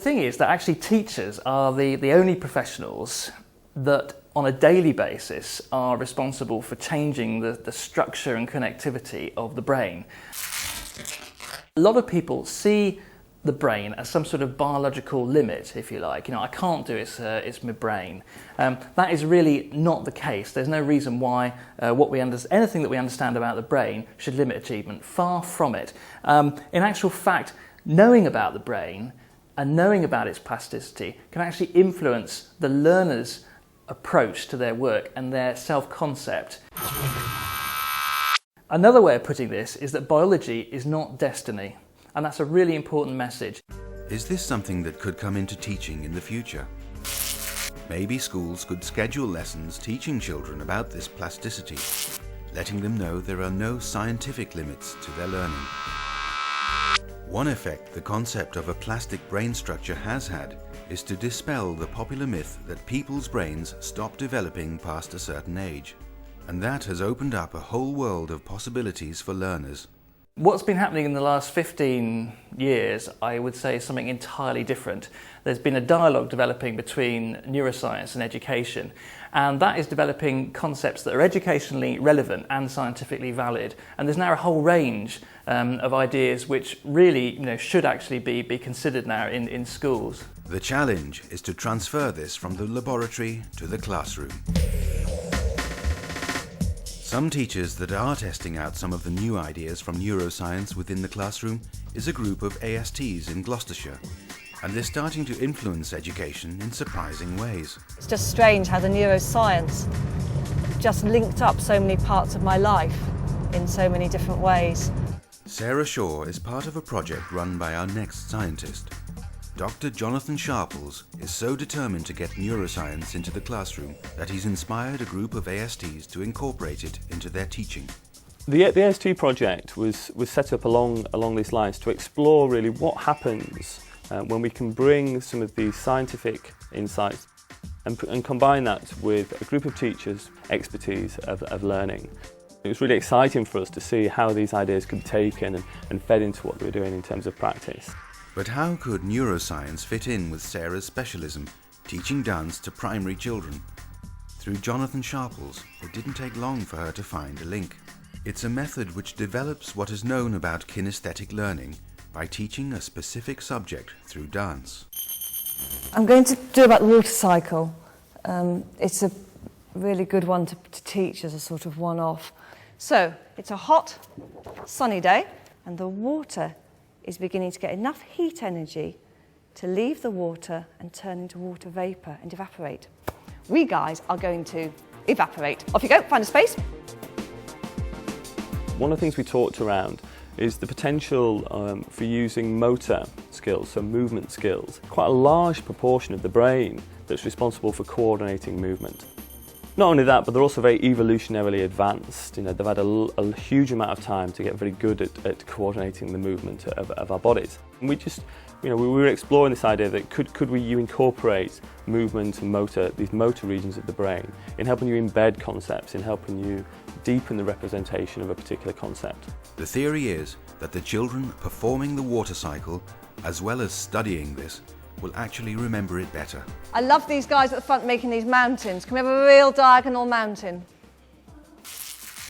thing is that actually teachers are the only professionals that on a daily basis are responsible for changing the structure and connectivity of the brain. A lot of people see the brain as some sort of biological limit, if you like. I can't do it, it's my brain. That is really not the case. There's no reason why anything that we understand about the brain should limit achievement. Far from it. In actual fact, knowing about the brain and knowing about its plasticity can actually influence the learner's approach to their work and their self-concept. Another way of putting this is that biology is not destiny, and that's a really important message. Is this something that could come into teaching in the future? Maybe schools could schedule lessons teaching children about this plasticity, letting them know there are no scientific limits to their learning. One effect the concept of a plastic brain structure has had is to dispel the popular myth that people's brains stop developing past a certain age. And that has opened up a whole world of possibilities for learners. What's been happening in the last 15 years, I would say, is something entirely different. There's been a dialogue developing between neuroscience and education, and that is developing concepts that are educationally relevant and scientifically valid. And there's now a whole range of ideas which really should actually be considered now in schools. The challenge is to transfer this from the laboratory to the classroom. Some teachers that are testing out some of the new ideas from neuroscience within the classroom is a group of ASTs in Gloucestershire, and they're starting to influence education in surprising ways. It's just strange how the neuroscience just linked up so many parts of my life in so many different ways. Sarah Shaw is part of a project run by our next scientist. Dr. Jonathan Sharples is so determined to get neuroscience into the classroom that he's inspired a group of ASTs to incorporate it into their teaching. The AST project was set up along these lines to explore really what happens when we can bring some of these scientific insights and combine that with a group of teachers' expertise of learning. It was really exciting for us to see how these ideas could be taken and fed into what we were doing in terms of practice. But how could neuroscience fit in with Sarah's specialism, teaching dance to primary children? Through Jonathan Sharples, it didn't take long for her to find a link. It's a method which develops what is known about kinesthetic learning by teaching a specific subject through dance. I'm going to do about the water cycle. It's a really good one to teach as a sort of one-off. So, it's a hot, sunny day, and the water is beginning to get enough heat energy to leave the water and turn into water vapour and evaporate. We guys are going to evaporate. Off you go, find a space. One of the things we talked around is the potential for using motor skills, so movement skills. Quite a large proportion of the brain that's responsible for coordinating movement. Not only that, but they're also very evolutionarily advanced. They've had a huge amount of time to get very good at coordinating the movement of our bodies. And we were exploring this idea that could you incorporate movement and these motor regions of the brain in helping you embed concepts, in helping you deepen the representation of a particular concept. The theory is that the children performing the water cycle, as well as studying this, will actually remember it better. I love these guys at the front making these mountains. Can we have a real diagonal mountain?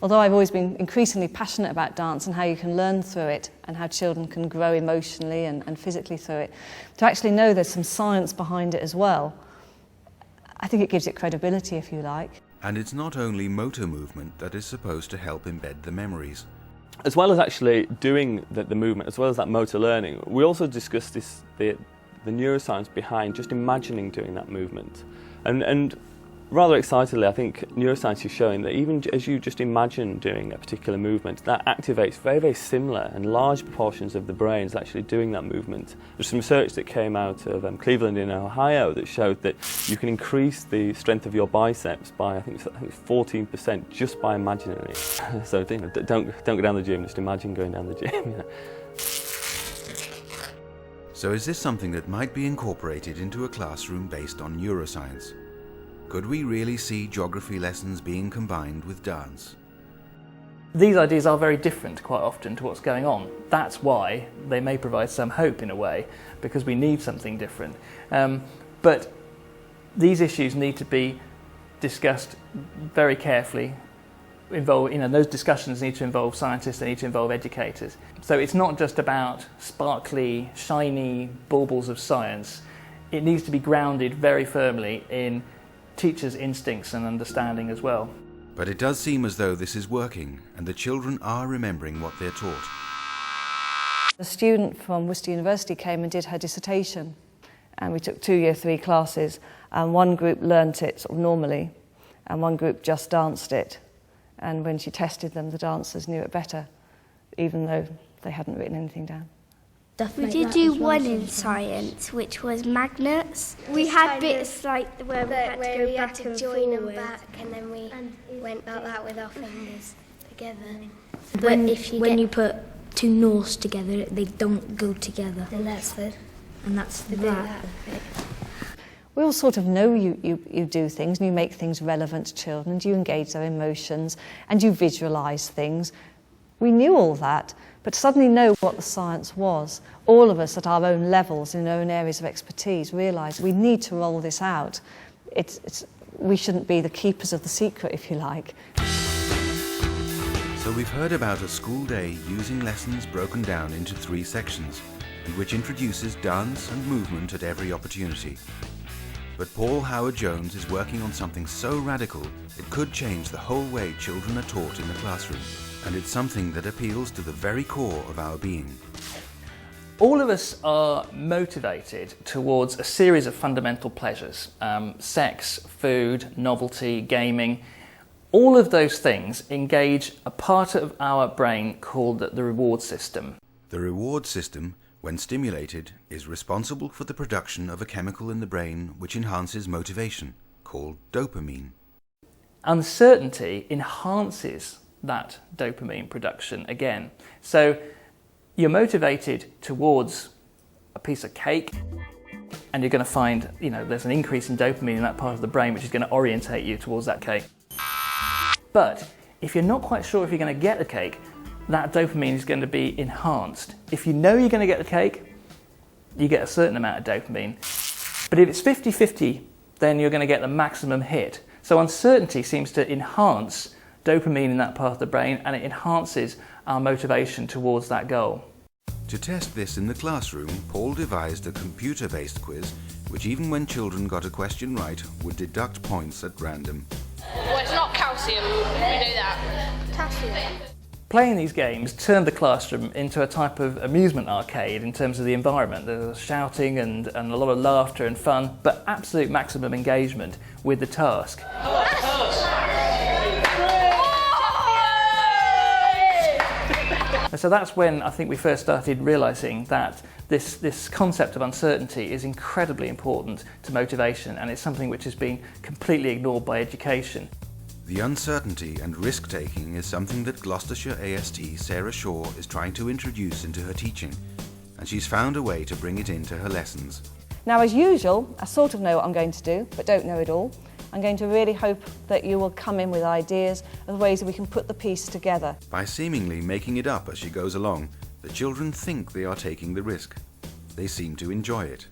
Although I've always been increasingly passionate about dance and how you can learn through it and how children can grow emotionally and physically through it, to actually know there's some science behind it as well, I think it gives it credibility, if you like. And it's not only motor movement that is supposed to help embed the memories. As well as actually doing the movement, as well as that motor learning, we also discussed the neuroscience behind just imagining doing that movement. And rather excitedly, I think neuroscience is showing that even as you just imagine doing a particular movement, that activates very, very similar and large proportions of the brain is actually doing that movement. There's some research that came out of Cleveland in Ohio that showed that you can increase the strength of your biceps by I think 14% just by imagining it. So don't go down the gym, just imagine going down the gym. So is this something that might be incorporated into a classroom based on neuroscience? Could we really see geography lessons being combined with dance? These ideas are very different quite often to what's going on. That's why they may provide some hope in a way, because we need something different. But these issues need to be discussed very carefully. Those discussions need to involve scientists, they need to involve educators. So it's not just about sparkly, shiny baubles of science. It needs to be grounded very firmly in teachers' instincts and understanding as well. But it does seem as though this is working and the children are remembering what they're taught. A student from Worcester University came and did her dissertation, and we took 2 Year 3 classes, and one group learnt it sort of normally and one group just danced it, and when she tested them the dancers knew it better even though they hadn't written anything down. We did do one in science, which was magnets. We had bits like where we had to go back and join them back, and then we went like that with our fingers together. But when you put two norths together, they don't go together. And that's the that. We all sort of know you do things and you make things relevant to children and you engage their emotions and you visualise things. We knew all that, but to suddenly know what the science was, all of us at our own levels, in our own areas of expertise, realised we need to roll this out. We shouldn't be the keepers of the secret, if you like. So we've heard about a school day using lessons broken down into 3 sections, and which introduces dance and movement at every opportunity. But Paul Howard-Jones is working on something so radical it could change the whole way children are taught in the classroom. And it's something that appeals to the very core of our being. All of us are motivated towards a series of fundamental pleasures. Sex, food, novelty, gaming. All of those things engage a part of our brain called the reward system. The reward system, when stimulated, is responsible for the production of a chemical in the brain which enhances motivation, called dopamine. Uncertainty enhances that dopamine production again. So you're motivated towards a piece of cake and you're going to find, there's an increase in dopamine in that part of the brain which is going to orientate you towards that cake. But if you're not quite sure if you're going to get the cake, that dopamine is going to be enhanced. If you know you're going to get the cake, you get a certain amount of dopamine. But if it's 50-50, then you're going to get the maximum hit. So uncertainty seems to enhance dopamine in that part of the brain, and it enhances our motivation towards that goal. To test this in the classroom, Paul devised a computer-based quiz which, even when children got a question right, would deduct points at random. Well, it's not calcium, we know that. potassium. Playing these games turned the classroom into a type of amusement arcade in terms of the environment. There was shouting and a lot of laughter and fun, but absolute maximum engagement with the task. And so that's when I think we first started realising that this concept of uncertainty is incredibly important to motivation, and it's something which has been completely ignored by education. The uncertainty and risk-taking is something that Gloucestershire AST Sarah Shaw is trying to introduce into her teaching, and she's found a way to bring it into her lessons. Now, as usual, I sort of know what I'm going to do, but don't know it all. I'm going to really hope that you will come in with ideas of ways that we can put the piece together. By seemingly making it up as she goes along, the children think they are taking the risk. They seem to enjoy it.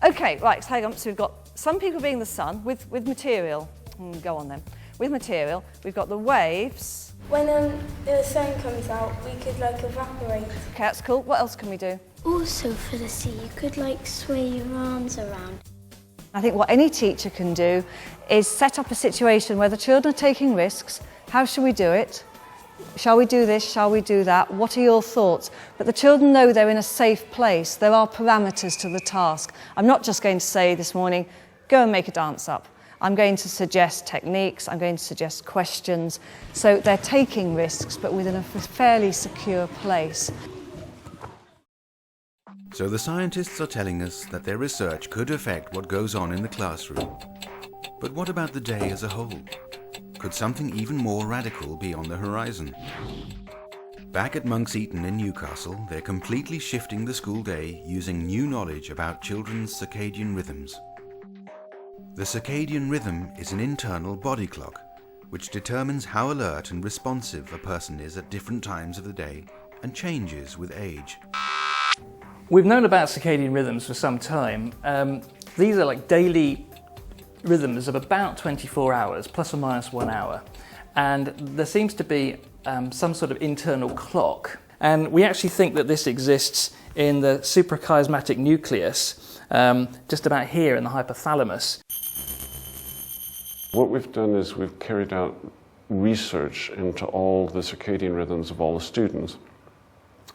Okay, right, so hang on. So we've got some people being the sun with material. Go on then. With material, we've got the waves. When the sun comes out, we could evaporate. Okay, that's cool. What else can we do? Also for the sea, you could sway your arms around. I think what any teacher can do is set up a situation where the children are taking risks. How should we do it? Shall we do this? Shall we do that? What are your thoughts? But the children know they're in a safe place. There are parameters to the task. I'm not just going to say this morning, go and make a dance up. I'm going to suggest techniques, I'm going to suggest questions. So they're taking risks, but within a fairly secure place. So the scientists are telling us that their research could affect what goes on in the classroom. But what about the day as a whole? Could something even more radical be on the horizon? Back at Monk's Eton in Newcastle, they're completely shifting the school day using new knowledge about children's circadian rhythms. The circadian rhythm is an internal body clock, which determines how alert and responsive a person is at different times of the day and changes with age. We've known about circadian rhythms for some time. These are like daily rhythms of about 24 hours, plus or minus 1 hour. And there seems to be some sort of internal clock. And we actually think that this exists in the suprachiasmatic nucleus, just about here in the hypothalamus. What we've done is we've carried out research into all the circadian rhythms of all the students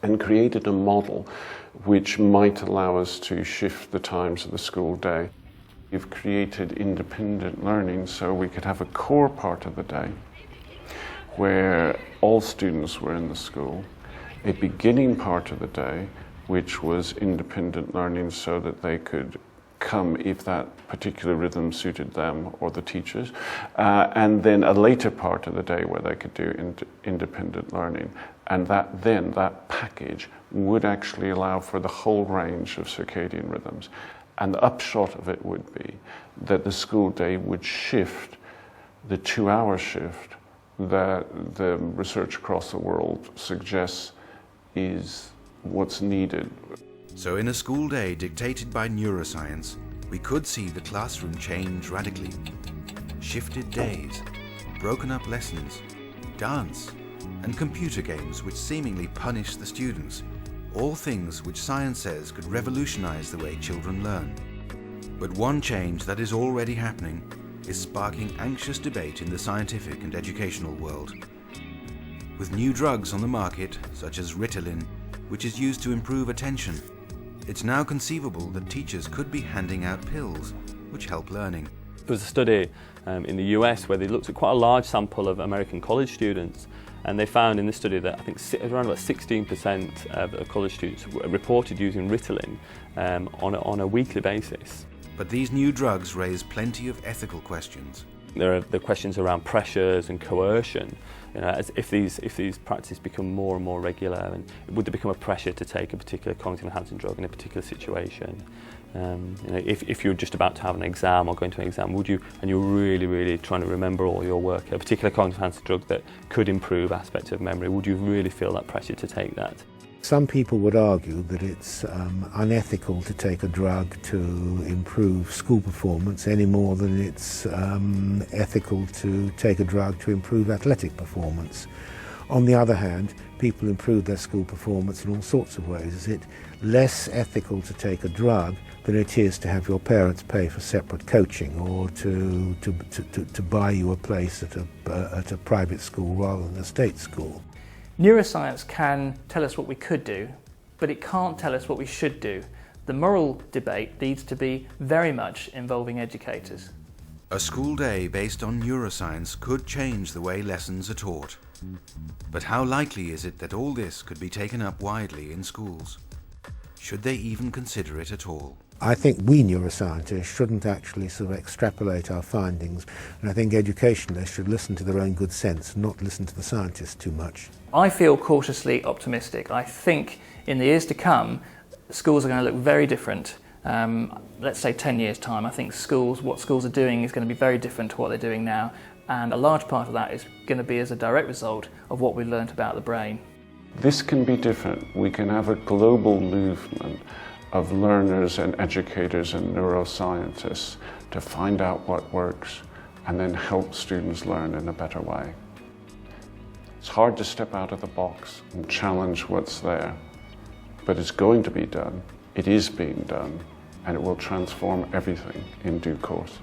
and created a model which might allow us to shift the times of the school day. We've created independent learning so we could have a core part of the day where all students were in the school, a beginning part of the day which was independent learning so that they could come if that particular rhythm suited them or the teachers, and then a later part of the day where they could do independent learning. And that package would actually allow for the whole range of circadian rhythms. And the upshot of it would be that the school day would shift, the 2-hour shift that the research across the world suggests is what's needed. So in a school day dictated by neuroscience, we could see the classroom change radically. Shifted days, broken up lessons, dance, and computer games which seemingly punish the students. All things which science says could revolutionize the way children learn. But one change that is already happening is sparking anxious debate in the scientific and educational world. With new drugs on the market, such as Ritalin, which is used to improve attention, it's now conceivable that teachers could be handing out pills which help learning. There was a study in the US where they looked at quite a large sample of American college students, and they found in this study that I think around about 16% of college students reported using Ritalin on a weekly basis. But these new drugs raise plenty of ethical questions. There are the questions around pressures and coercion. You know, as if these practices become more and more regular, and would there become a pressure to take a particular cognitive enhancing drug in a particular situation? You know, if you're just about to have an exam or going to an exam, would you, and you're really trying to remember all your work, a particular cognitive enhancing drug that could improve aspects of memory, would you really feel that pressure to take that? Some people would argue that it's unethical to take a drug to improve school performance any more than it's ethical to take a drug to improve athletic performance. On the other hand, people improve their school performance in all sorts of ways. Is it less ethical to take a drug than it is to have your parents pay for separate coaching or to buy you a place at a private school rather than a state school? Neuroscience can tell us what we could do, but it can't tell us what we should do. The moral debate needs to be very much involving educators. A school day based on neuroscience could change the way lessons are taught. But how likely is it that all this could be taken up widely in schools? Should they even consider it at all? I think we neuroscientists shouldn't actually sort of extrapolate our findings, and I think educationalists should listen to their own good sense and not listen to the scientists too much. I feel cautiously optimistic. I think in the years to come, schools are going to look very different. Let's say 10 years' time, I think what schools are doing is going to be very different to what they're doing now, and a large part of that is going to be as a direct result of what we've learnt about the brain. This can be different. We can have a global movement of learners and educators and neuroscientists to find out what works and then help students learn in a better way. It's hard to step out of the box and challenge what's there, but it's going to be done, it is being done, and it will transform everything in due course.